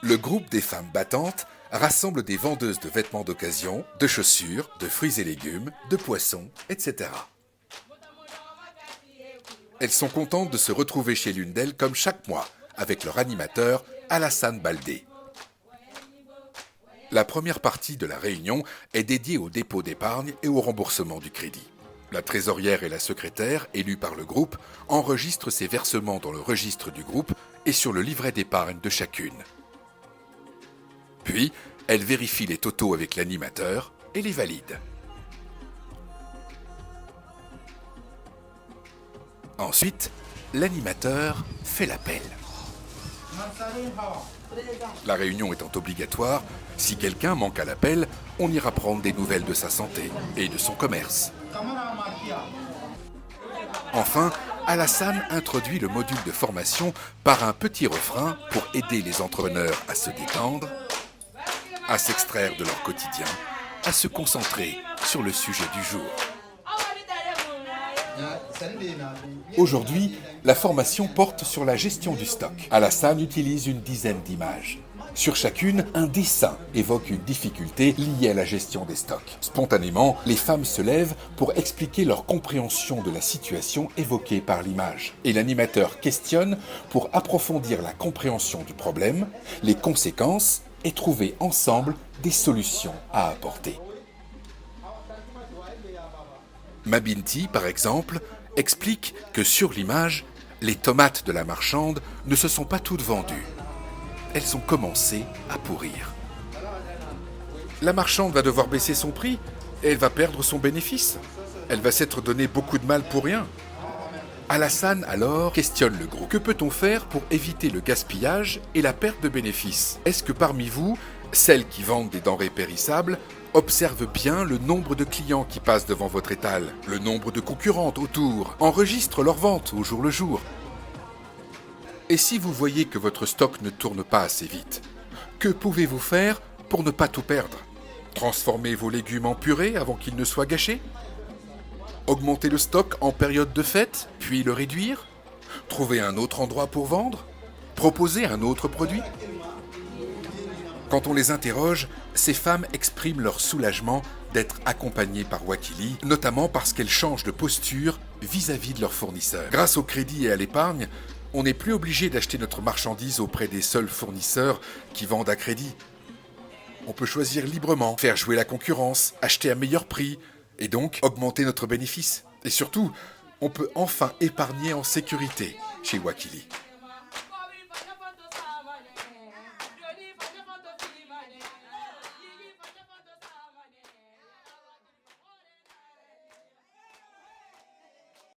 Le groupe des femmes battantes rassemble des vendeuses de vêtements d'occasion, de chaussures, de fruits et légumes, de poissons, etc. Elles sont contentes de se retrouver chez l'une d'elles comme chaque mois, avec leur animateur Alassane Baldé. La première partie de la réunion est dédiée au dépôt d'épargne et au remboursement du crédit. La trésorière et la secrétaire, élues par le groupe, enregistrent ces versements dans le registre du groupe et sur le livret d'épargne de chacune. Puis, elle vérifie les totaux avec l'animateur et les valide. Ensuite, l'animateur fait l'appel. La réunion étant obligatoire, si quelqu'un manque à l'appel, on ira prendre des nouvelles de sa santé et de son commerce. Enfin, Alassane introduit le module de formation par un petit refrain pour aider les entrepreneurs à se détendre, à s'extraire de leur quotidien, à se concentrer sur le sujet du jour. Aujourd'hui, la formation porte sur la gestion du stock. Alassane utilise une dizaine d'images. Sur chacune, un dessin évoque une difficulté liée à la gestion des stocks. Spontanément, les femmes se lèvent pour expliquer leur compréhension de la situation évoquée par l'image. Et l'animateur questionne pour approfondir la compréhension du problème, les conséquences et trouver ensemble des solutions à apporter. Mabinti, par exemple, explique que sur l'image, les tomates de la marchande ne se sont pas toutes vendues. Elles ont commencé à pourrir. La marchande va devoir baisser son prix et elle va perdre son bénéfice. Elle va s'être donné beaucoup de mal pour rien. Alassane, alors, questionne le groupe. Que peut-on faire pour éviter le gaspillage et la perte de bénéfices? Est-ce que parmi vous, celles qui vendent des denrées périssables observent bien le nombre de clients qui passent devant votre étal, le nombre de concurrentes autour, enregistrent leurs ventes au jour le jour? Et si vous voyez que votre stock ne tourne pas assez vite, que pouvez-vous faire pour ne pas tout perdre? Transformer vos légumes en purée avant qu'ils ne soient gâchés? Augmenter le stock en période de fête, puis le réduire? Trouver un autre endroit pour vendre? Proposer un autre produit? Quand on les interroge, ces femmes expriment leur soulagement d'être accompagnées par Wakili, notamment parce qu'elles changent de posture vis-à-vis de leurs fournisseurs. Grâce au crédit et à l'épargne, on n'est plus obligé d'acheter notre marchandise auprès des seuls fournisseurs qui vendent à crédit. On peut choisir librement, faire jouer la concurrence, acheter à meilleur prix et donc augmenter notre bénéfice. Et surtout, on peut enfin épargner en sécurité chez Wakili.